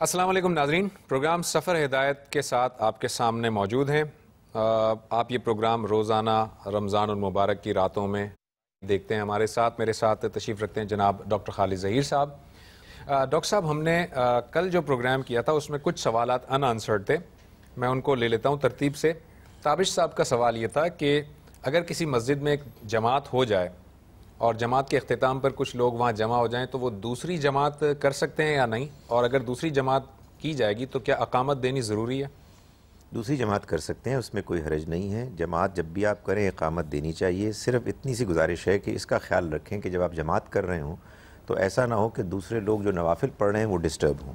السلام علیکم ناظرین، پروگرام سفر ہدایت کے ساتھ آپ کے سامنے موجود ہیں۔ آپ یہ پروگرام روزانہ رمضان المبارک کی راتوں میں دیکھتے ہیں۔ ہمارے ساتھ میرے ساتھ تشریف رکھتے ہیں جناب ڈاکٹر خالد ظہیر صاحب۔ ڈاکٹر صاحب، ہم نے کل جو پروگرام کیا تھا اس میں کچھ سوالات ان آنسرڈ تھے، میں ان کو لے لیتا ہوں ترتیب سے۔ تابش صاحب کا سوال یہ تھا کہ اگر کسی مسجد میں ایک جماعت ہو جائے اور جماعت کے اختتام پر کچھ لوگ وہاں جمع ہو جائیں تو وہ دوسری جماعت کر سکتے ہیں یا نہیں، اور اگر دوسری جماعت کی جائے گی تو کیا اقامت دینی ضروری ہے؟ دوسری جماعت کر سکتے ہیں، اس میں کوئی حرج نہیں ہے۔ جماعت جب بھی آپ کریں اقامت دینی چاہیے۔ صرف اتنی سی گزارش ہے کہ اس کا خیال رکھیں کہ جب آپ جماعت کر رہے ہوں تو ایسا نہ ہو کہ دوسرے لوگ جو نوافل پڑھ رہے ہیں وہ ڈسٹرب ہوں۔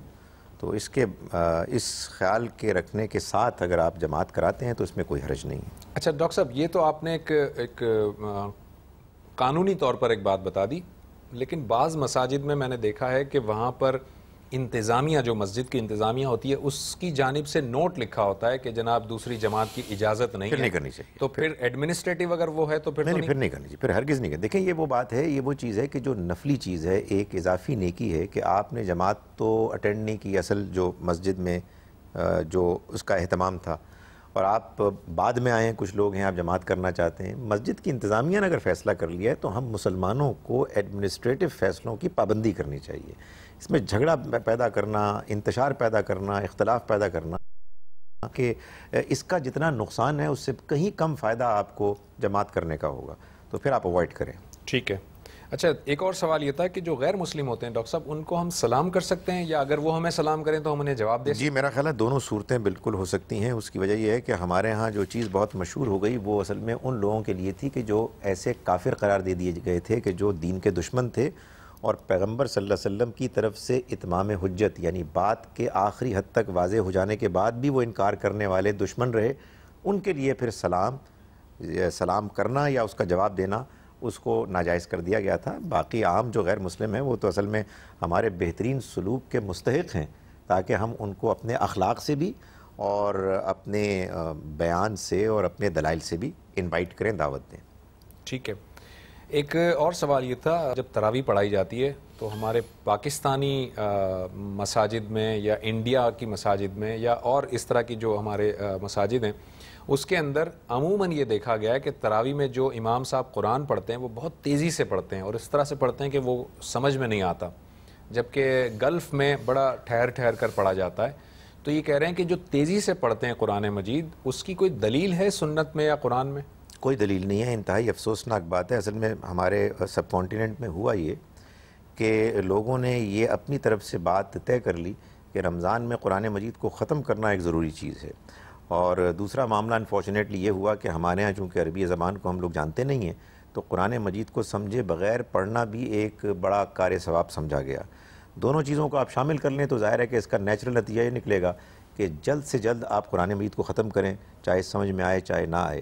تو اس خیال کے رکھنے کے ساتھ اگر آپ جماعت کراتے ہیں تو اس میں کوئی حرج نہیں ہے۔ اچھا ڈاکٹر صاحب، یہ تو آپ نے ایک قانونی طور پر ایک بات بتا دی، لیکن بعض مساجد میں نے دیکھا ہے کہ وہاں پر انتظامیہ، جو مسجد کی انتظامیہ ہوتی ہے، اس کی جانب سے نوٹ لکھا ہوتا ہے کہ جناب دوسری جماعت کی اجازت نہیں ہے، پھر نہیں کرنی چاہیے۔ تو پھر ایڈمنسٹریٹو اگر وہ ہے تو پھر نہیں کرنی چاہیے، پھر ہرگز نہیں کرنی۔ دیکھیں یہ وہ بات ہے، یہ وہ چیز ہے کہ جو نفلی چیز ہے، ایک اضافی نیکی ہے کہ آپ نے جماعت تو اٹینڈ نہیں کی، اصل جو مسجد میں جو اس کا اہتمام تھا، اور آپ بعد میں آئے ہیں، کچھ لوگ ہیں آپ جماعت کرنا چاہتے ہیں۔ مسجد کی انتظامیہ نے اگر فیصلہ کر لیا ہے تو ہم مسلمانوں کو ایڈمنسٹریٹو فیصلوں کی پابندی کرنی چاہیے۔ اس میں جھگڑا پیدا کرنا، انتشار پیدا کرنا، اختلاف پیدا کرنا، کہ اس کا جتنا نقصان ہے اس سے کہیں کم فائدہ آپ کو جماعت کرنے کا ہوگا، تو پھر آپ اوائڈ کریں۔ ٹھیک ہے۔ اچھا، ایک اور سوال یہ تھا کہ جو غیر مسلم ہوتے ہیں ڈاکٹر صاحب، ان کو ہم سلام کر سکتے ہیں یا اگر وہ ہمیں سلام کریں تو ہم انہیں جواب دے سکتے ہیں؟ جی میرا خیال ہے دونوں صورتیں بالکل ہو سکتی ہیں۔ اس کی وجہ یہ ہے کہ ہمارے ہاں جو چیز بہت مشہور ہو گئی وہ اصل میں ان لوگوں کے لیے تھی کہ جو ایسے کافر قرار دے دیے گئے تھے کہ جو دین کے دشمن تھے، اور پیغمبر صلی اللہ علیہ وسلم کی طرف سے اتمام حجت، یعنی بات کے آخری حد تک واضح ہو جانے کے بعد بھی وہ انکار کرنے والے دشمن رہے، ان کے لیے پھر سلام کرنا یا اس کا جواب دینا اس کو ناجائز کر دیا گیا تھا۔ باقی عام جو غیر مسلم ہیں وہ تو اصل میں ہمارے بہترین سلوک کے مستحق ہیں، تاکہ ہم ان کو اپنے اخلاق سے بھی اور اپنے بیان سے اور اپنے دلائل سے بھی انوائٹ کریں، دعوت دیں۔ ٹھیک ہے۔ ایک اور سوال یہ تھا، جب تراویح پڑھائی جاتی ہے تو ہمارے پاکستانی مساجد میں یا انڈیا کی مساجد میں یا اور اس طرح کی جو ہمارے مساجد ہیں، اس کے اندر عموماً یہ دیکھا گیا ہے کہ تراویح میں جو امام صاحب قرآن پڑھتے ہیں وہ بہت تیزی سے پڑھتے ہیں اور اس طرح سے پڑھتے ہیں کہ وہ سمجھ میں نہیں آتا، جبکہ گلف میں بڑا ٹھہر کر پڑھا جاتا ہے۔ تو یہ کہہ رہے ہیں کہ جو تیزی سے پڑھتے ہیں قرآن مجید، اس کی کوئی دلیل ہے سنت میں یا قرآن میں؟ کوئی دلیل نہیں ہے، انتہائی افسوسناک بات ہے۔ اصل میں ہمارے سب کانٹیننٹ میں ہوا یہ کہ لوگوں نے یہ اپنی طرف سے بات طے کر لی کہ رمضان میں قرآن مجید کو ختم کرنا ایک ضروری چیز ہے، اور دوسرا معاملہ انفارچونیٹلی یہ ہوا کہ ہمارے ہاں چونکہ عربی زبان کو ہم لوگ جانتے نہیں ہیں تو قرآن مجید کو سمجھے بغیر پڑھنا بھی ایک بڑا کار ثواب سمجھا گیا۔ دونوں چیزوں کو آپ شامل کر لیں تو ظاہر ہے کہ اس کا نیچرل نتیجہ یہ نکلے گا کہ جلد سے جلد آپ قرآن مجید کو ختم کریں، چاہے سمجھ میں آئے چاہے نہ آئے۔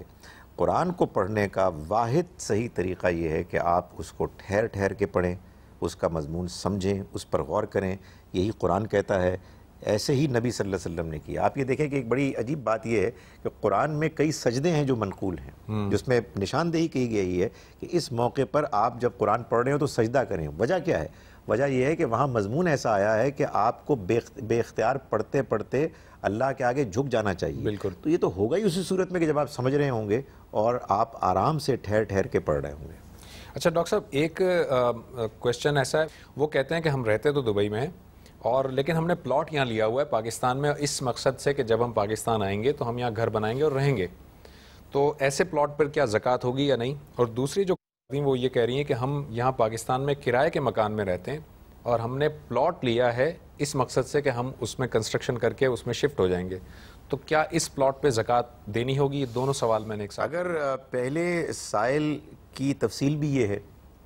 قرآن کو پڑھنے کا واحد صحیح طریقہ یہ ہے کہ آپ اس کو ٹھہر کے پڑھیں، اس کا مضمون سمجھیں، اس پر غور کریں، یہی قرآن کہتا ہے، ایسے ہی نبی صلی اللہ علیہ وسلم نے کیا۔ آپ یہ دیکھیں کہ ایک بڑی عجیب بات یہ ہے کہ قرآن میں کئی سجدے ہیں جو منقول ہیں، جس میں نشاندہی کی گئی ہے کہ اس موقع پر آپ جب قرآن پڑھ رہے ہو تو سجدہ کریں۔ وجہ کیا ہے؟ وجہ یہ ہے کہ وہاں مضمون ایسا آیا ہے کہ آپ کو بے اختیار پڑھتے پڑھتے اللہ کے آگے جھک جانا چاہیے۔ بالکل۔ تو یہ تو ہوگا ہی اسی صورت میں کہ جب آپ سمجھ رہے ہوں گے اور آپ آرام سے ٹھہر کے پڑھ رہے ہوں گے۔ اچھا ڈاکٹر صاحب، ایک کویسچن ایسا ہے، وہ کہتے ہیں کہ ہم رہتے تو دبئی میں ہیں اور لیکن ہم نے پلاٹ یہاں لیا ہوا ہے پاکستان میں اس مقصد سے کہ جب ہم پاکستان آئیں گے تو ہم یہاں گھر بنائیں گے اور رہیں گے، تو ایسے پلاٹ پر کیا زکوٰۃ ہوگی یا نہیں؟ اور دوسری جو وہ یہ کہہ رہی ہیں کہ ہم یہاں پاکستان میں کرائے کے مکان میں رہتے ہیں اور ہم نے پلاٹ لیا ہے اس مقصد سے کہ ہم اس میں کنسٹرکشن کر کے اس میں شفٹ ہو جائیں گے، تو کیا اس پلاٹ پہ زکوٰۃ دینی ہوگی؟ یہ دونوں سوال میں نے ایک ساتھ۔ اگر پہلے سائل کی تفصیل بھی یہ ہے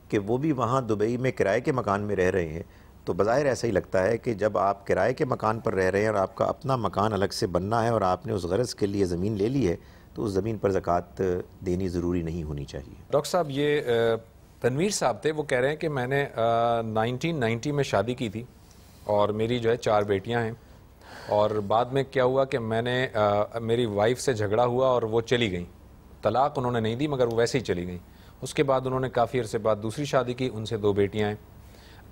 کہ وہ بھی وہاں دبئی میں کرائے کے مکان میں رہ رہے ہیں، تو بظاہر ایسا ہی لگتا ہے کہ جب آپ کرائے کے مکان پر رہ رہے ہیں اور آپ کا اپنا مکان الگ سے بننا ہے اور آپ نے اس غرض کے لیے زمین لے لی ہے تو اس زمین پر زکوٰۃ دینی ضروری نہیں ہونی چاہیے۔ ڈاکٹر صاحب، یہ تنویر صاحب تھے، وہ کہہ رہے ہیں کہ میں نے 1990 میں شادی کی تھی اور میری جو ہے 4 بیٹیاں ہیں، اور بعد میں کیا ہوا کہ میں نے میری وائف سے جھگڑا ہوا اور وہ چلی گئیں، طلاق انہوں نے نہیں دی مگر وہ ویسے ہی چلی گئیں۔ اس کے بعد انہوں نے کافی عرصے بعد دوسری شادی کی، ان سے 2 بیٹیاں ہیں۔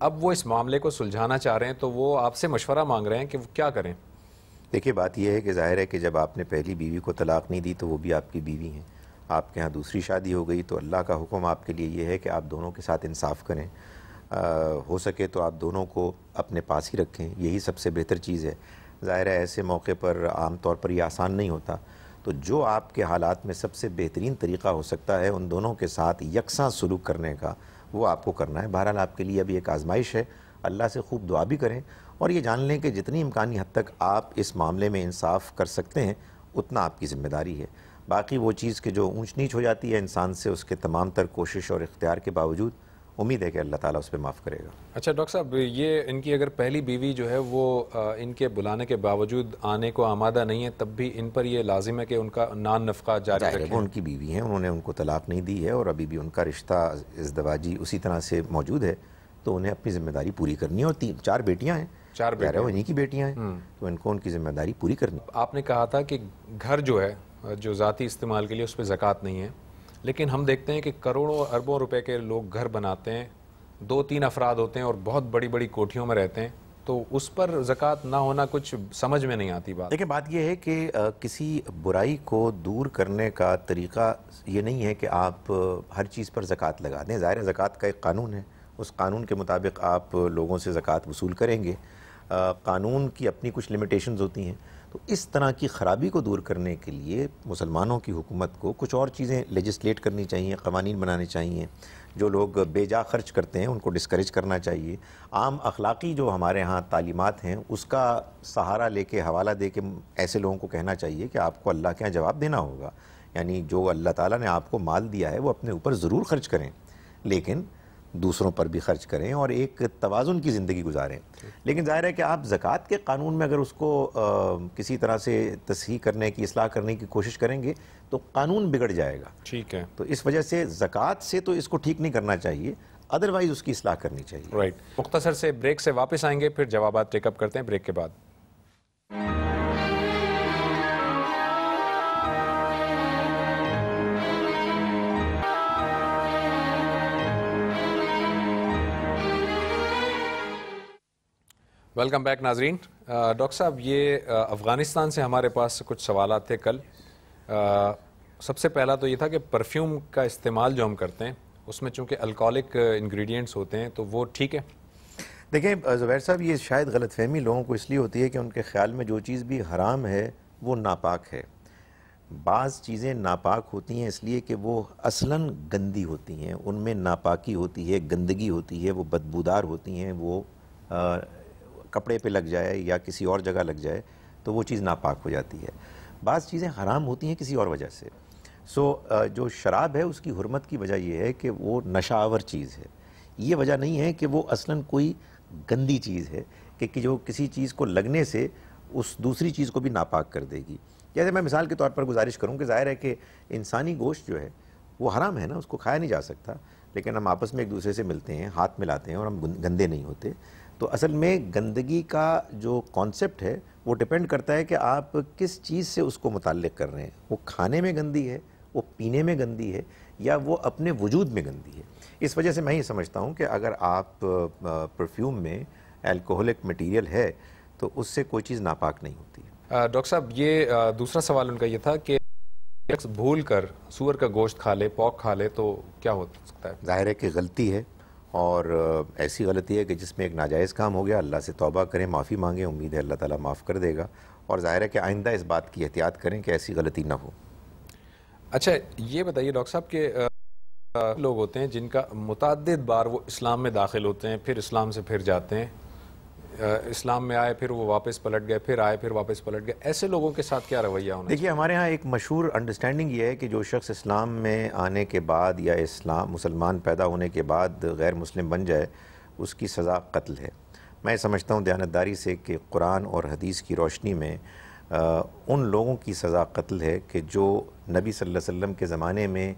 اب وہ اس معاملے کو سلجھانا چاہ رہے ہیں تو وہ آپ سے مشورہ مانگ رہے ہیں کہ وہ کیا کریں؟ دیکھیے بات یہ ہے کہ ظاہر ہے کہ جب آپ نے پہلی بیوی کو طلاق نہیں دی تو وہ بھی آپ کی بیوی ہیں، آپ کے ہاں دوسری شادی ہو گئی تو اللہ کا حکم آپ کے لیے یہ ہے کہ آپ دونوں کے ساتھ انصاف کریں، ہو سکے تو آپ دونوں کو اپنے پاس ہی رکھیں، یہی سب سے بہتر چیز ہے۔ ظاہر ہے ایسے موقع پر عام طور پر یہ آسان نہیں ہوتا، تو جو آپ کے حالات میں سب سے بہترین طریقہ ہو سکتا ہے ان دونوں کے ساتھ یکساں سلوک کرنے کا، وہ آپ کو کرنا ہے۔ بہرحال آپ کے لیے ابھی ایک آزمائش ہے، اللہ سے خوب دعا بھی کریں اور یہ جان لیں کہ جتنی امکانی حد تک آپ اس معاملے میں انصاف کر سکتے ہیں اتنا آپ کی ذمہ داری ہے۔ باقی وہ چیز کہ جو اونچ نیچ ہو جاتی ہے انسان سے، اس کے تمام تر کوشش اور اختیار کے باوجود امید ہے کہ اللہ تعالیٰ اس پہ معاف کرے گا۔ اچھا ڈاکٹر صاحب، یہ ان کی اگر پہلی بیوی جو ہے وہ ان کے بلانے کے باوجود آنے کو آمادہ نہیں ہے، تب بھی ان پر یہ لازم ہے کہ ان کا نان نفقہ جاری ظاہر ہے رکھیں؟ وہ ان کی بیوی ہیں، انہوں نے ان کو طلاق نہیں دی ہے اور ابھی بھی ان کا رشتہ ازدواجی اسی طرح سے موجود ہے، تو انہیں اپنی ذمہ داری پوری کرنی ہے۔ اور 4 بیٹیاں ہیں، 4 ظاہر ہے بیٹے وہ انہی کی بیٹیاں ہیں، تو ان کو ان کی ذمہ داری پوری کرنی ہے۔ آپ نے کہا تھا کہ گھر جو ہے جو ذاتی استعمال کے لیے اس پہ زکوٰۃ نہیں ہے، لیکن ہم دیکھتے ہیں کہ کروڑوں اربوں روپے کے لوگ گھر بناتے ہیں، 2-3 افراد ہوتے ہیں اور بہت بڑی بڑی کوٹھیوں میں رہتے ہیں، تو اس پر زکوٰۃ نہ ہونا کچھ سمجھ میں نہیں آتی بات۔ دیکھیں بات یہ ہے کہ کسی برائی کو دور کرنے کا طریقہ یہ نہیں ہے کہ آپ ہر چیز پر زکوٰۃ لگا دیں۔ ظاہر ہے زکوٰۃ کا ایک قانون ہے، اس قانون کے مطابق آپ لوگوں سے زکوٰۃ وصول کریں گے، قانون کی اپنی کچھ لمیٹیشنز ہوتی ہیں، تو اس طرح کی خرابی کو دور کرنے کے لیے مسلمانوں کی حکومت کو کچھ اور چیزیں لیجسلیٹ کرنی چاہیے، قوانین بنانے چاہیے، جو لوگ بے جا خرچ کرتے ہیں ان کو ڈسکریج کرنا چاہیے، عام اخلاقی جو ہمارے ہاں تعلیمات ہیں اس کا سہارا لے کے حوالہ دے کے ایسے لوگوں کو کہنا چاہیے کہ آپ کو اللہ کے ہاں جواب دینا ہوگا، یعنی جو اللہ تعالیٰ نے آپ کو مال دیا ہے وہ اپنے اوپر ضرور خرچ کریں، لیکن دوسروں پر بھی خرچ کریں اور ایک توازن کی زندگی گزاریں۔ لیکن ظاہر ہے کہ آپ زکوٰۃ کے قانون میں اگر اس کو کسی طرح سے تصحیح کرنے کی، اصلاح کرنے کی کوشش کریں گے تو قانون بگڑ جائے گا۔ ٹھیک ہے، تو اس وجہ سے زکوٰۃ سے تو اس کو ٹھیک نہیں کرنا چاہیے، ادروائز اس کی اصلاح کرنی چاہیے۔ رائٹ۔ مختصر سے بریک سے واپس آئیں گے، پھر جوابات ٹیک اپ کرتے ہیں بریک کے بعد۔ ویلکم بیک ناظرین۔ ڈاکٹر صاحب، یہ افغانستان سے ہمارے پاس کچھ سوالات تھے کل۔ سب سے پہلا تو یہ تھا کہ پرفیوم کا استعمال جو ہم کرتے ہیں اس میں چونکہ الکوہولک انگریڈینٹس ہوتے ہیں تو وہ ٹھیک ہے؟ دیکھیں زبیر صاحب، یہ شاید غلط فہمی لوگوں کو اس لیے ہوتی ہے کہ ان کے خیال میں جو چیز بھی حرام ہے وہ ناپاک ہے۔ بعض چیزیں ناپاک ہوتی ہیں اس لیے کہ وہ اصلاً گندی ہوتی ہیں، ان میں ناپاکی ہوتی ہے، گندگی ہوتی ہے، وہ بدبودار ہوتی ہیں، وہ کپڑے پہ لگ جائے یا کسی اور جگہ لگ جائے تو وہ چیز ناپاک ہو جاتی ہے۔ بعض چیزیں حرام ہوتی ہیں کسی اور وجہ سے۔ جو شراب ہے اس کی حرمت کی وجہ یہ ہے کہ وہ نشہ آور چیز ہے، یہ وجہ نہیں ہے کہ وہ اصلاً کوئی گندی چیز ہے کہ جو کسی چیز کو لگنے سے اس دوسری چیز کو بھی ناپاک کر دے گی۔ جیسے میں مثال کے طور پر گزارش کروں کہ ظاہر ہے کہ انسانی گوشت جو ہے وہ حرام ہے نا، اس کو کھایا نہیں جا سکتا، لیکن ہم آپس میں ایک دوسرے سے ملتے ہیں، ہاتھ ملاتے ہیں اور ہم گندے نہیں ہوتے۔ تو اصل میں گندگی کا جو کانسیپٹ ہے وہ ڈیپینڈ کرتا ہے کہ آپ کس چیز سے اس کو متعلق کر رہے ہیں، وہ کھانے میں گندی ہے، وہ پینے میں گندی ہے، یا وہ اپنے وجود میں گندی ہے۔ اس وجہ سے میں یہ سمجھتا ہوں کہ اگر آپ پرفیوم میں الکوہولک مٹیریل ہے تو اس سے کوئی چیز ناپاک نہیں ہوتی ہے۔ ڈاکٹر صاحب، یہ دوسرا سوال ان کا یہ تھا کہ شخص بھول کر سور کا گوشت کھا لے، پورک کھا لے تو کیا ہو سکتا ہے؟ ظاہر ہے کہ غلطی ہے اور ایسی غلطی ہے کہ جس میں ایک ناجائز کام ہو گیا، اللہ سے توبہ کریں، معافی مانگیں، امید ہے اللہ تعالیٰ معاف کر دے گا، اور ظاہر ہے کہ آئندہ اس بات کی احتیاط کریں کہ ایسی غلطی نہ ہو۔ اچھا یہ بتائیے ڈاکٹر صاحب کہ لوگ ہوتے ہیں جن کا متعدد بار وہ اسلام میں داخل ہوتے ہیں، پھر اسلام سے پھر جاتے ہیں، اسلام میں آئے پھر وہ واپس پلٹ گئے، پھر آئے پھر واپس پلٹ گئے، ایسے لوگوں کے ساتھ کیا رویہ ہونا؟ دیکھیے ہمارے ہاں ایک مشہور انڈرسٹینڈنگ یہ ہے کہ جو شخص اسلام میں آنے کے بعد یا مسلمان پیدا ہونے کے بعد غیر مسلم بن جائے اس کی سزا قتل ہے۔ میں سمجھتا ہوں دیانتداری سے کہ قرآن اور حدیث کی روشنی میں ان لوگوں کی سزا قتل ہے کہ جو نبی صلی اللہ علیہ وسلم کے زمانے میں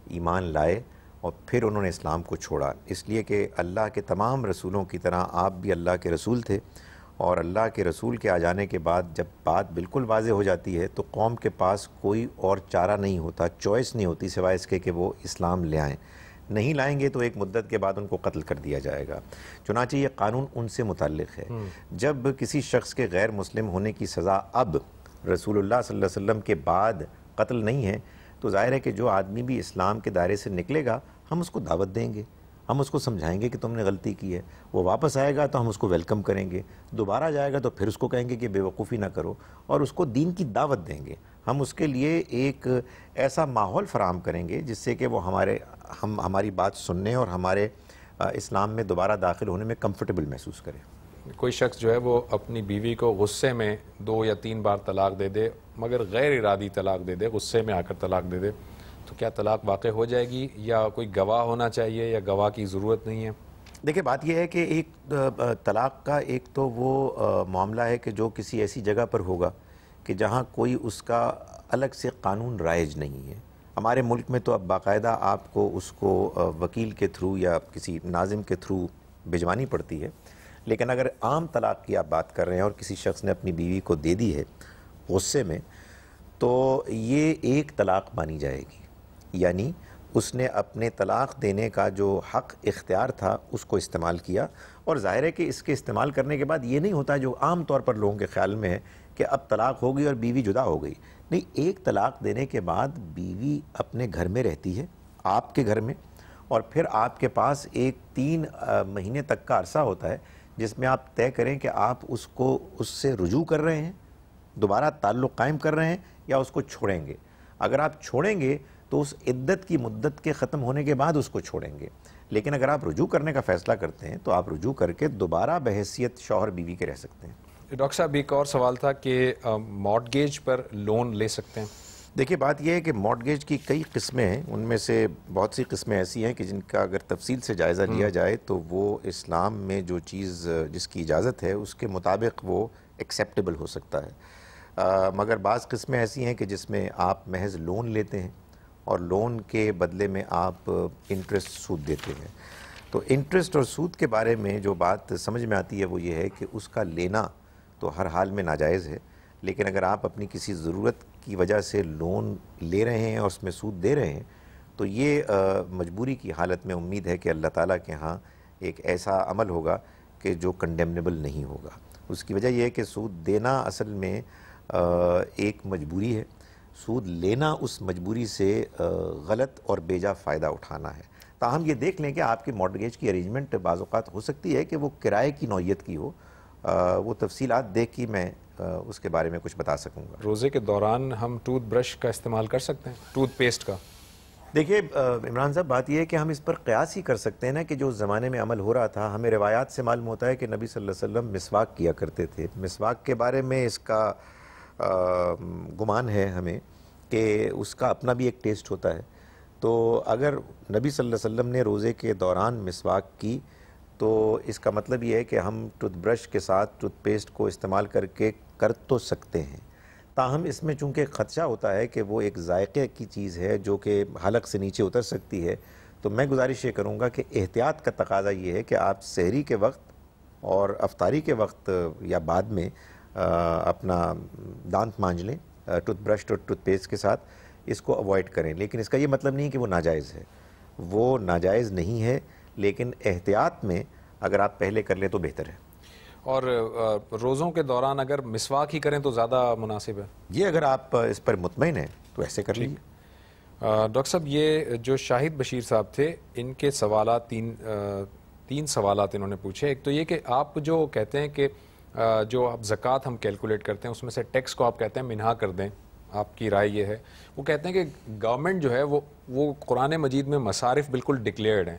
ایمان لائے اور پھر انہوں نے اسلام کو چھوڑا، اس لیے کہ اللہ کے تمام رسولوں کی طرح آپ بھی اللہ کے رسول تھے، اور اللہ کے رسول کے آ جانے کے بعد جب بات بالکل واضح ہو جاتی ہے تو قوم کے پاس کوئی اور چارہ نہیں ہوتا، چوائس نہیں ہوتی سوائے اس کے کہ وہ اسلام لے آئیں۔ نہیں لائیں گے تو ایک مدت کے بعد ان کو قتل کر دیا جائے گا۔ چنانچہ یہ قانون ان سے متعلق ہے۔ جب کسی شخص کے غیر مسلم ہونے کی سزا اب رسول اللہ صلی اللہ علیہ وسلم کے بعد قتل نہیں ہے، تو ظاہر ہے کہ جو آدمی بھی اسلام کے دائرے سے نکلے گا ہم اس کو دعوت دیں گے، ہم اس کو سمجھائیں گے کہ تم نے غلطی کی ہے، وہ واپس آئے گا تو ہم اس کو ویلکم کریں گے، دوبارہ جائے گا تو پھر اس کو کہیں گے کہ بے وقوفی نہ کرو، اور اس کو دین کی دعوت دیں گے۔ ہم اس کے لیے ایک ایسا ماحول فراہم کریں گے جس سے کہ وہ ہماری بات سننے اور ہمارے اسلام میں دوبارہ داخل ہونے میں کمفرٹیبل محسوس کرے۔ کوئی شخص جو ہے وہ اپنی بیوی کو غصے میں 2 یا 3 بار طلاق دے دے، مگر غیر ارادی طلاق دے دے، غصے میں آ کر طلاق دے دے، تو کیا طلاق واقع ہو جائے گی یا کوئی گواہ ہونا چاہیے یا گواہ کی ضرورت نہیں ہے؟ دیکھیں بات یہ ہے کہ ایک طلاق کا ایک تو وہ معاملہ ہے کہ جو کسی ایسی جگہ پر ہوگا کہ جہاں کوئی اس کا الگ سے قانون رائج نہیں ہے۔ ہمارے ملک میں تو اب باقاعدہ آپ کو اس کو وکیل کے تھرو یا کسی ناظم کے تھرو بھجوانی پڑتی ہے، لیکن اگر عام طلاق کی آپ بات کر رہے ہیں اور کسی شخص نے اپنی بیوی کو دے دی ہے غصے میں، تو یہ ایک طلاق مانی جائے گی، یعنی اس نے اپنے طلاق دینے کا جو حق اختیار تھا اس کو استعمال کیا، اور ظاہر ہے کہ اس کے استعمال کرنے کے بعد یہ نہیں ہوتا جو عام طور پر لوگوں کے خیال میں ہے کہ اب طلاق ہو گئی اور بیوی جدا ہو گئی۔ نہیں، ایک طلاق دینے کے بعد بیوی اپنے گھر میں رہتی ہے، آپ کے گھر میں، اور پھر آپ کے پاس ایک 3 مہینے تک کا عرصہ ہوتا ہے جس میں آپ طے کریں کہ آپ اس سے رجوع کر رہے ہیں، دوبارہ تعلق قائم کر رہے ہیں، یا اس کو چھوڑیں گے۔ اگر آپ چھوڑیں گے تو اس عدت کی مدت کے ختم ہونے کے بعد اس کو چھوڑیں گے، لیکن اگر آپ رجوع کرنے کا فیصلہ کرتے ہیں تو آپ رجوع کر کے دوبارہ بحیثیت شوہر بیوی کے رہ سکتے ہیں۔ ڈاکٹر صاحب ایک اور سوال تھا کہ مارٹگیج پر لون لے سکتے ہیں؟ دیکھیے بات یہ ہے کہ مارٹگیج کی کئی قسمیں ہیں، ان میں سے بہت سی قسمیں ایسی ہیں کہ جن کا اگر تفصیل سے جائزہ لیا جائے تو وہ اسلام میں جو چیز جس کی اجازت ہے اس کے مطابق وہ ایکسیپٹیبل ہو سکتا ہے، مگر بعض قسمیں ایسی ہیں کہ جس میں آپ محض لون لیتے ہیں اور لون کے بدلے میں آپ انٹرسٹ سود دیتے ہیں۔ تو انٹرسٹ اور سود کے بارے میں جو بات سمجھ میں آتی ہے وہ یہ ہے کہ اس کا لینا تو ہر حال میں ناجائز ہے، لیکن اگر آپ اپنی کسی ضرورت کی وجہ سے لون لے رہے ہیں اور اس میں سود دے رہے ہیں تو یہ مجبوری کی حالت میں امید ہے کہ اللہ تعالیٰ کے ہاں ایک ایسا عمل ہوگا کہ جو کنڈیمنیبل نہیں ہوگا۔ اس کی وجہ یہ ہے کہ سود دینا اصل میں ایک مجبوری ہے، سود لینا اس مجبوری سے غلط اور بیجا فائدہ اٹھانا ہے۔ تاہم یہ دیکھ لیں کہ آپ کی مارٹگیج کی ارینجمنٹ بعض اوقات ہو سکتی ہے کہ وہ کرائے کی نوعیت کی ہو، وہ تفصیلات دیکھ کے میں اس کے بارے میں کچھ بتا سکوں گا۔ روزے کے دوران ہم ٹوتھ برش کا استعمال کر سکتے ہیں، ٹوتھ پیسٹ کا؟ دیکھیے عمران صاحب بات یہ ہے کہ ہم اس پر قیاس ہی کر سکتے ہیں نا کہ جو زمانے میں عمل ہو رہا تھا، ہمیں روایات سے معلوم ہوتا ہے کہ نبی صلی اللہ علیہ وسلم مسواک کیا کرتے تھے۔ مسواک کے بارے میں اس کا گمان ہے ہمیں کہ اس کا اپنا بھی ایک ٹیسٹ ہوتا ہے، تو اگر نبی صلی اللہ علیہ وسلم نے روزے کے دوران مسواک کی تو اس کا مطلب یہ ہے کہ ہم ٹوتھ برش کے ساتھ ٹوتھ پیسٹ کو استعمال کر تو سکتے ہیں، تاہم اس میں چونکہ خدشہ ہوتا ہے کہ وہ ایک ذائقے کی چیز ہے جو کہ حلق سے نیچے اتر سکتی ہے، تو میں گزارش یہ کروں گا کہ احتیاط کا تقاضا یہ ہے کہ آپ سحری کے وقت اور افطاری کے وقت یا بعد میں اپنا دانت مانج لیں ٹوتھ برش اور ٹوتھ پیسٹ کے ساتھ، اس کو اوائڈ کریں، لیکن اس کا یہ مطلب نہیں کہ وہ ناجائز ہے، وہ ناجائز نہیں ہے، لیکن احتیاط میں اگر آپ پہلے کر لیں تو بہتر ہے۔ اور روزوں کے دوران اگر مسواک ہی کریں تو زیادہ مناسب ہے؟ یہ اگر آپ اس پر مطمئن ہیں تو ایسے کر لیجیے۔ ڈاکٹر صاحب یہ جو شاہد بشیر صاحب تھے، ان کے سوالات تین سوالات انہوں نے پوچھے۔ ایک تو یہ کہ آپ جو کہتے ہیں کہ جو آپ زکوٰۃ ہم کیلکولیٹ کرتے ہیں اس میں سے ٹیکس کو آپ کہتے ہیں منہا کر دیں، آپ کی رائے یہ ہے، وہ کہتے ہیں کہ گورنمنٹ جو ہے وہ قرآن مجید میں مصارف بالکل ڈکلیئرڈ ہیں،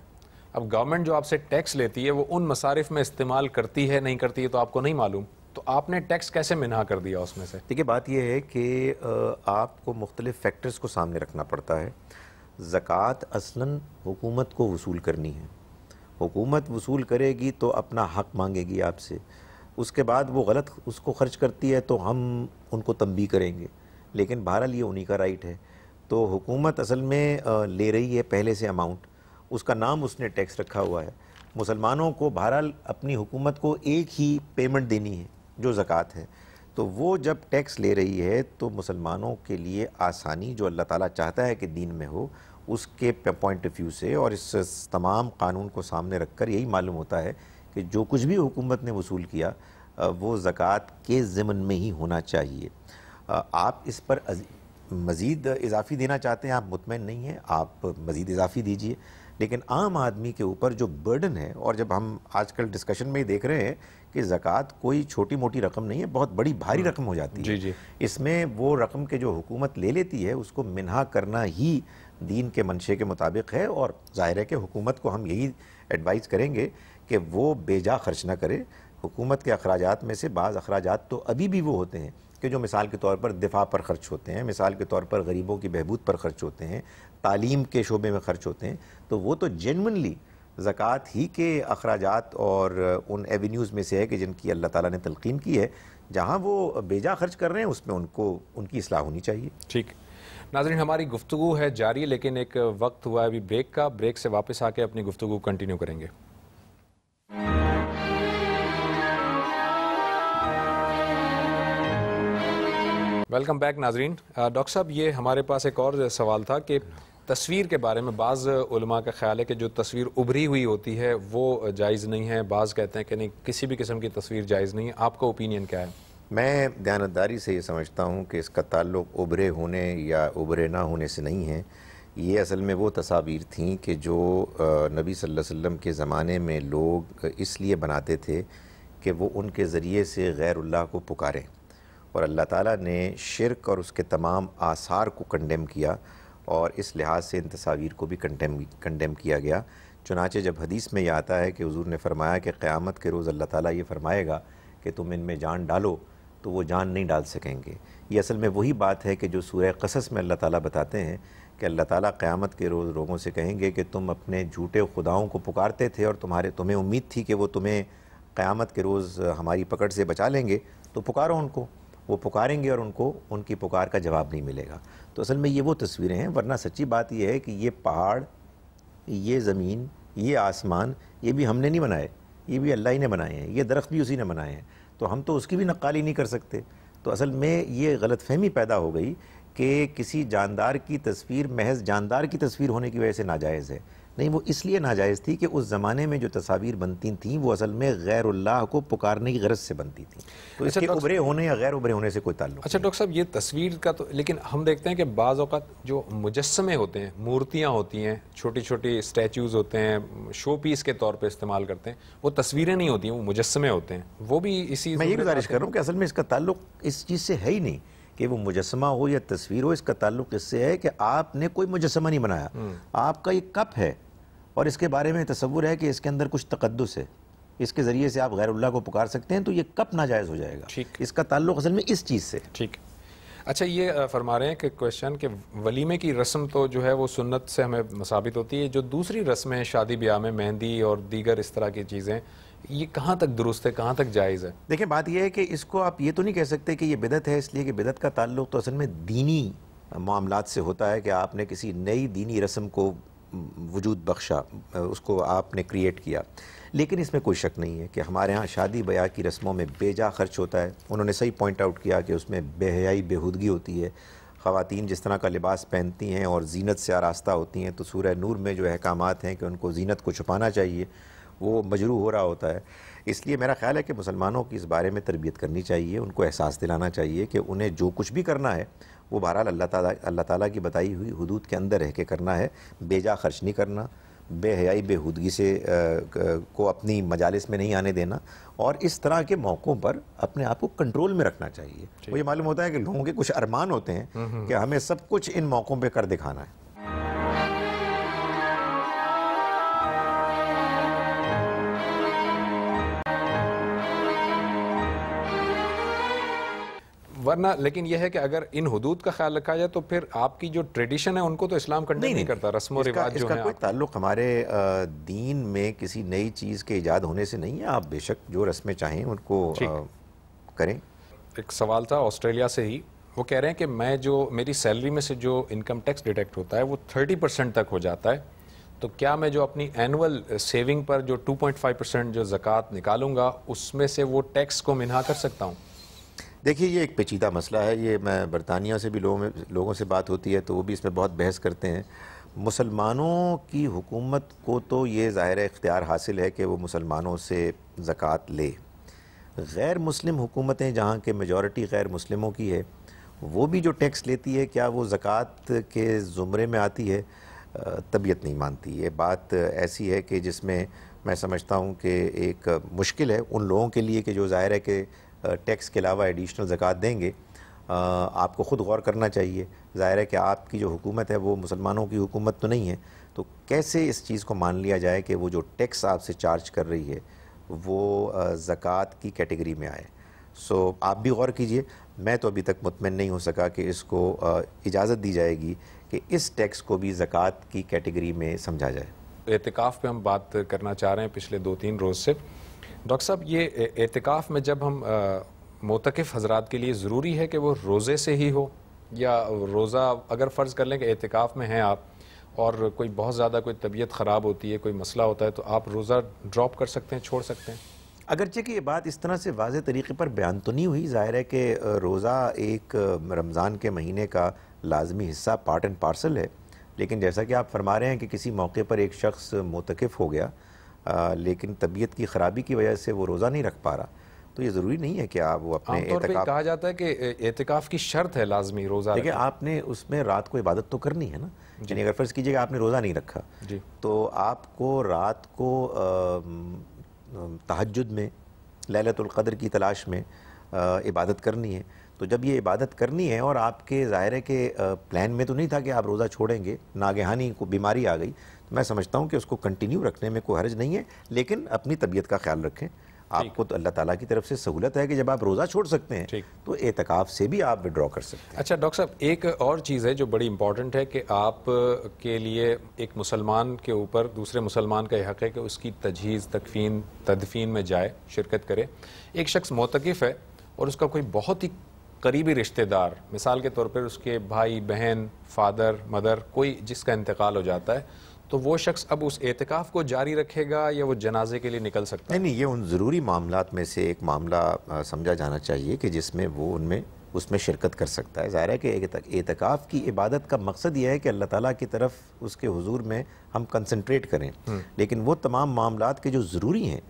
اب گورنمنٹ جو آپ سے ٹیکس لیتی ہے وہ ان مصارف میں استعمال کرتی ہے نہیں کرتی ہے تو آپ کو نہیں معلوم، تو آپ نے ٹیکس کیسے منہا کر دیا اس میں سے؟ دیکھیے بات یہ ہے کہ آپ کو مختلف فیکٹرز کو سامنے رکھنا پڑتا ہے۔ زکوٰۃ اصلاً حکومت کو وصول کرنی ہے، حکومت وصول کرے گی تو اپنا حق مانگے گی آپ سے، اس کے بعد وہ غلط اس کو خرچ کرتی ہے تو ہم ان کو تنبیہ کریں گے، لیکن بہرحال یہ انہی کا رائٹ ہے۔ تو حکومت اصل میں لے رہی ہے پہلے سے اماؤنٹ، اس کا نام اس نے ٹیکس رکھا ہوا ہے، مسلمانوں کو بہرحال اپنی حکومت کو ایک ہی پیمنٹ دینی ہے جو زکوٰۃ ہے، تو وہ جب ٹیکس لے رہی ہے تو مسلمانوں کے لیے آسانی جو اللہ تعالیٰ چاہتا ہے کہ دین میں ہو، اس کے پوائنٹ آف ویو سے اور اس تمام قانون کو سامنے رکھ کر یہی معلوم ہوتا ہے کہ جو کچھ بھی حکومت نے وصول کیا وہ زکوٰۃ کے ضمن میں ہی ہونا چاہیے۔ آپ اس پر مزید اضافی دینا چاہتے ہیں، آپ مطمئن نہیں ہیں، آپ مزید اضافی دیجئے، لیکن عام آدمی کے اوپر جو برڈن ہے، اور جب ہم آج کل ڈسکشن میں ہی دیکھ رہے ہیں کہ زکوٰۃ کوئی چھوٹی موٹی رقم نہیں ہے، بہت بڑی بھاری رقم ہو جاتی ہے۔ اس میں وہ رقم کے جو حکومت لے لیتی ہے اس کو منہا کرنا ہی دین کے منشے کے مطابق ہے، اور ظاہر ہے کہ حکومت کو ہم یہی ایڈوائز کریں گے کہ وہ بے جا خرچ نہ کرے۔ حکومت کے اخراجات میں سے بعض اخراجات تو ابھی بھی وہ ہوتے ہیں کہ جو مثال کے طور پر دفاع پر خرچ ہوتے ہیں، مثال کے طور پر غریبوں کی بہبود پر خرچ ہوتے ہیں، تعلیم کے شعبے میں خرچ ہوتے ہیں، تو وہ تو جینوئنلی زکوٰۃ ہی کے اخراجات اور ان ایونیوز میں سے ہے کہ جن کی اللہ تعالیٰ نے تلقین کی ہے۔ جہاں وہ بیجا خرچ کر رہے ہیں اس میں ان کی اصلاح ہونی چاہیے۔ ٹھیک ناظرین، ہماری گفتگو ہے جاری، لیکن ایک وقت ہوا ہے ابھی بریک کا، بریک سے واپس آ کے اپنی گفتگو کنٹینیو کریں گے۔ ویلکم بیک ناظرین۔ ڈاکٹر صاحب، یہ ہمارے پاس ایک اور سوال تھا کہ تصویر کے بارے میں بعض علماء کا خیال ہے کہ جو تصویر ابھری ہوئی ہوتی ہے وہ جائز نہیں ہے، بعض کہتے ہیں کہ نہیں، کسی بھی قسم کی تصویر جائز نہیں ہے۔ آپ کا اوپینین کیا ہے؟ میں دیانتداری سے یہ سمجھتا ہوں کہ اس کا تعلق ابھرے ہونے یا ابھرے نہ ہونے سے نہیں ہے۔ یہ اصل میں وہ تصاویر تھیں کہ جو نبی صلی اللہ علیہ وسلم کے زمانے میں لوگ اس لیے بناتے تھے کہ وہ ان کے ذریعے سے غیر اللہ کو پکاریں، اور اللہ تعالیٰ نے شرک اور اس کے تمام آثار کو کنڈیم کیا، اور اس لحاظ سے ان تصاویر کو بھی کنڈیم کیا گیا۔ چنانچہ جب حدیث میں یہ آتا ہے کہ حضور نے فرمایا کہ قیامت کے روز اللہ تعالیٰ یہ فرمائے گا کہ تم ان میں جان ڈالو، تو وہ جان نہیں ڈال سکیں گے۔ یہ اصل میں وہی بات ہے کہ جو سورہ قصص میں اللہ تعالیٰ بتاتے ہیں کہ اللہ تعالیٰ قیامت کے روز لوگوں سے کہیں گے کہ تم اپنے جھوٹے خداؤں کو پکارتے تھے اور تمہیں امید تھی کہ وہ تمہیں قیامت کے روز ہماری پکڑ سے بچا لیں گے، تو پکارو ان کو۔ وہ پکاریں گے اور ان کو ان کی پکار کا جواب نہیں ملے گا۔ تو اصل میں یہ وہ تصویریں ہیں، ورنہ سچی بات یہ ہے کہ یہ پہاڑ، یہ زمین، یہ آسمان، یہ بھی ہم نے نہیں بنائے، یہ بھی اللہ ہی نے بنائے ہیں، یہ درخت بھی اسی نے بنائے ہیں، تو ہم تو اس کی بھی نقالی نہیں کر سکتے۔ تو اصل میں یہ غلط فہمی پیدا ہو گئی کہ کسی جاندار کی تصویر محض جاندار کی تصویر ہونے کی وجہ سے ناجائز ہے۔ نہیں، وہ اس لیے ناجائز تھی کہ اس زمانے میں جو تصاویر بنتی تھیں وہ اصل میں غیر اللہ کو پکارنے کی غرض سے بنتی تھیں، تو اس کے ابھرے ہونے یا غیر ابھرے ہونے سے کوئی تعلق نہیں۔ اچھا ڈاکٹر صاحب، یہ تصویر کا تو، لیکن ہم دیکھتے ہیں کہ بعض اوقات جو مجسمے ہوتے ہیں، مورتیاں ہوتی ہیں، چھوٹی چھوٹی اسٹیچوز ہوتے ہیں، شو پیس کے طور پہ استعمال کرتے ہیں، وہ تصویریں نہیں ہوتی ہیں، وہ مجسمے ہوتے ہیں، وہ بھی اسی۔ میں یہ گزارش کر رہا ہوں کہ اصل میں اس کا تعلق اس چیز سے ہے ہی نہیں کہ وہ مجسمہ ہو یا تصویر ہو، اس کا تعلق اس سے ہے کہ آپ نے کوئی مجسمہ نہیں بنایا، آپ کا یہ کپ ہے اور اس کے بارے میں تصور ہے کہ اس کے اندر کچھ تقدس ہے، اس کے ذریعے سے آپ غیر اللہ کو پکار سکتے ہیں، تو یہ کپ ناجائز ہو جائے گا۔ اس کا تعلق اصل میں اس چیز سے۔ ٹھیک۔ اچھا، یہ فرما رہے ہیں کہ کویشچن کہ ولیمے کی رسم تو جو ہے وہ سنت سے ہمیں ثابت ہوتی ہے، جو دوسری رسمیں شادی بیاہ میں مہندی اور دیگر اس طرح کی چیزیں، یہ کہاں تک درست ہے، کہاں تک جائز ہے؟ دیکھیں، بات یہ ہے کہ اس کو آپ یہ تو نہیں کہہ سکتے کہ یہ بدعت ہے، اس لیے کہ بدعت کا تعلق تو اصل میں دینی معاملات سے ہوتا ہے کہ آپ نے کسی نئی دینی رسم کو وجود بخشا، اس کو آپ نے کریٹ کیا۔ لیکن اس میں کوئی شک نہیں ہے کہ ہمارے ہاں شادی بیاہ کی رسموں میں بے جا خرچ ہوتا ہے۔ انہوں نے صحیح پوائنٹ آؤٹ کیا کہ اس میں بے حیائی، بےہودگی ہوتی ہے۔ خواتین جس طرح کا لباس پہنتی ہیں اور زینت سے آراستہ ہوتی ہیں، تو سورہ نور میں جو احکامات ہیں کہ ان کو زینت کو چھپانا چاہیے، وہ مجروح ہو رہا ہوتا ہے۔ اس لیے میرا خیال ہے کہ مسلمانوں کی اس بارے میں تربیت کرنی چاہیے، ان کو احساس دلانا چاہیے کہ انہیں جو کچھ بھی کرنا ہے وہ بہرحال اللہ تعالیٰ کی بتائی ہوئی حدود کے اندر رہ کے کرنا ہے، بے جا خرچ نہیں کرنا، بے حیائی بےہودگی سے کو اپنی مجالس میں نہیں آنے دینا، اور اس طرح کے موقعوں پر اپنے آپ کو کنٹرول میں رکھنا چاہیے۔ مجھے معلوم ہوتا ہے کہ لوگوں کے کچھ ارمان ہوتے ہیں کہ ہمیں سب کچھ ان موقعوں پہ کر دکھانا ہے۔ ورنہ لیکن یہ ہے کہ اگر ان حدود کا خیال رکھا جائے تو پھر آپ کی جو ٹریڈیشن ہے ان کو تو اسلام کنڈیم نہیں کرتا، رسم و رواج جو ہیں۔ اس کا کوئی تعلق ہمارے دین میں کسی نئی چیز کے ایجاد ہونے سے نہیں ہے۔ آپ بے شک جو رسمیں چاہیں ان کو کریں۔ ایک سوال تھا آسٹریلیا سے ہی، وہ کہہ رہے ہیں کہ میں جو میری سیلری میں سے جو انکم ٹیکس ڈیڈکٹ ہوتا ہے وہ 30% تک ہو جاتا ہے، تو کیا میں جو اپنی اینول سیونگ پر جو 2.5% جو زکوٰۃ نکالوں گا اس میں سے وہ ٹیکس کو منہا کر سکتا ہوں؟ دیکھیے، یہ ایک پیچیدہ مسئلہ ہے۔ یہ میں برطانیہ سے بھی لوگوں سے بات ہوتی ہے تو وہ بھی اس میں بہت بحث کرتے ہیں۔ مسلمانوں کی حکومت کو تو یہ ظاہر اختیار حاصل ہے کہ وہ مسلمانوں سے زکوٰۃ لے. غیر مسلم حکومتیں جہاں کہ میجورٹی غیر مسلموں کی ہے، وہ بھی جو ٹیکس لیتی ہے کیا وہ زکوٰۃ کے زمرے میں آتی ہے؟ طبیعت نہیں مانتی. یہ بات ایسی ہے کہ جس میں میں سمجھتا ہوں کہ ایک مشکل ہے ان لوگوں کے لیے کہ جو ظاہر ہے کہ ٹیکس کے علاوہ ایڈیشنل زکوٰۃ دیں گے. آپ کو خود غور کرنا چاہیے. ظاہر ہے کہ آپ کی جو حکومت ہے وہ مسلمانوں کی حکومت تو نہیں ہے، تو کیسے اس چیز کو مان لیا جائے کہ وہ جو ٹیکس آپ سے چارج کر رہی ہے وہ زکوٰۃ کی کیٹیگری میں آئے؟ سو آپ بھی غور کیجئے. میں تو ابھی تک مطمئن نہیں ہو سکا کہ اس کو اجازت دی جائے گی کہ اس ٹیکس کو بھی زکوٰۃ کی کیٹیگری میں سمجھا جائے. اعتکاف پہ ہم بات کرنا چاہ رہے ہیں پچھلے 2-3 روز سے. ڈاکٹر صاحب، یہ اعتکاف میں جب ہم معتکف حضرات کے لیے ضروری ہے کہ وہ روزے سے ہی ہو، یا روزہ اگر فرض کر لیں کہ اعتکاف میں ہیں آپ اور کوئی بہت زیادہ کوئی طبیعت خراب ہوتی ہے، کوئی مسئلہ ہوتا ہے، تو آپ روزہ ڈراپ کر سکتے ہیں، چھوڑ سکتے ہیں؟ اگرچہ کہ یہ بات اس طرح سے واضح طریقے پر بیان تو نہیں ہوئی. ظاہر ہے کہ روزہ ایک رمضان کے مہینے کا لازمی حصہ پارٹ اینڈ پارسل ہے، لیکن جیسا کہ آپ فرما رہے ہیں کہ کسی موقع پر ایک شخص معتکف ہو گیا لیکن طبیعت کی خرابی کی وجہ سے وہ روزہ نہیں رکھ پا رہا، تو یہ ضروری نہیں ہے کہ آپ وہ اپنے عام طور پہ اعتکاف. کہا جاتا ہے کہ اعتکاف کی شرط ہے لازمی روزہ دیکھیں رکھنا. آپ نے اس میں رات کو عبادت تو کرنی ہے نا. یعنی اگر فرض کیجئے کہ آپ نے روزہ نہیں رکھا جی. تو آپ کو رات کو تہجد میں لیلۃ القدر کی تلاش میں عبادت کرنی ہے. تو جب یہ عبادت کرنی ہے اور آپ کے ظاہر ہے کہ پلان میں تو نہیں تھا کہ آپ روزہ چھوڑیں گے، ناگہانی کو بیماری آ گئی، تو میں سمجھتا ہوں کہ اس کو کنٹینیو رکھنے میں کوئی حرج نہیں ہے، لیکن اپنی طبیعت کا خیال رکھیں. آپ کو تو اللہ تعالیٰ کی طرف سے سہولت ہے کہ جب آپ روزہ چھوڑ سکتے ہیں تو اعتکاف سے بھی آپ وڈرا کر سکتے ہیں. اچھا ڈاکٹر صاحب، ایک اور چیز ہے جو بڑی امپورٹنٹ ہے کہ آپ کے لیے ایک مسلمان کے اوپر دوسرے مسلمان کا یہ حق ہے کہ اس کی تجہیز، تدفین میں جائے، شرکت کرے. ایک شخص معتکف ہے اور اس کا کوئی بہت ہی قریبی رشتہ دار، مثال کے طور پر اس کے بھائی، بہن، فادر، مدر، کوئی جس کا انتقال ہو جاتا ہے، تو وہ شخص اب اس اعتکاف کو جاری رکھے گا یا وہ جنازے کے لیے نکل سکتا ہے؟ نہیں، یہ ان ضروری معاملات میں سے ایک معاملہ سمجھا جانا چاہیے کہ جس میں وہ اس میں شرکت کر سکتا ہے. ظاہر ہے کہ اعتکاف کی عبادت کا مقصد یہ ہے کہ اللہ تعالیٰ کی طرف اس کے حضور میں ہم کنسنٹریٹ کریں، لیکن وہ تمام معاملات کے جو ضروری ہیں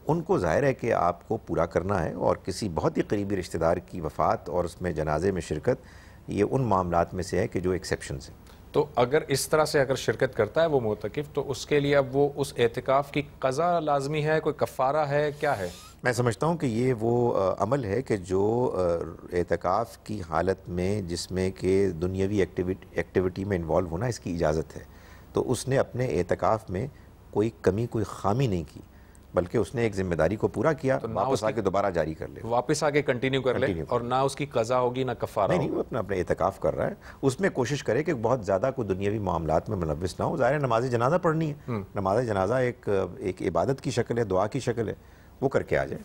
ان کو ظاہر ہے کہ آپ کو پورا کرنا ہے. اور کسی بہت ہی قریبی رشتہ دار کی وفات اور اس میں جنازے میں شرکت، یہ ان معاملات میں سے ہے کہ جو ایکسیپشنز ہیں. تو اگر اس طرح سے اگر شرکت کرتا ہے وہ معتکف، تو اس کے لیے اب وہ اس اعتکاف کی قضا لازمی ہے، کوئی کفارہ ہے، کیا ہے؟ میں سمجھتا ہوں کہ یہ وہ عمل ہے کہ جو اعتکاف کی حالت میں جس میں کہ دنیاوی ایکٹیویٹی میں انوالو ہونا اس کی اجازت ہے، تو اس نے اپنے اعتکاف میں کوئی کمی، کوئی خامی نہیں کی، بلکہ اس نے ایک ذمہ داری کو پورا کیا، واپس آ کے دوبارہ جاری کر لے، واپس آ کے کنٹینیو کر لے، اور نہ اس کی قضا ہوگی نہ کفارہ. نہیں، وہ اپنے اعتکاف کر رہا ہے. اس میں کوشش کرے کہ بہت زیادہ کوئی دنیاوی معاملات میں ملوث نہ ہو. ظاہر ہے نماز جنازہ پڑھنی ہے، نماز جنازہ ایک عبادت کی شکل ہے، دعا کی شکل ہے، وہ کر کے آ جائے.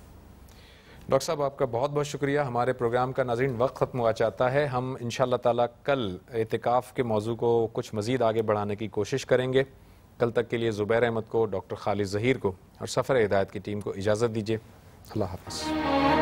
ڈاکٹر صاحب، آپ کا بہت بہت شکریہ. ہمارے پروگرام کا ناظرین وقت ختم ہوا چاہتا ہے. ہم انشاءاللہ تعالیٰ کل اعتکاف کے موضوع کو کچھ مزید آگے بڑھانے کی کوشش کریں گے. کل تک کے لیے زبیر احمد کو، ڈاکٹر خالد ظہیر کو اور سفر ہدایت کی ٹیم کو اجازت دیجیے. اللہ حافظ.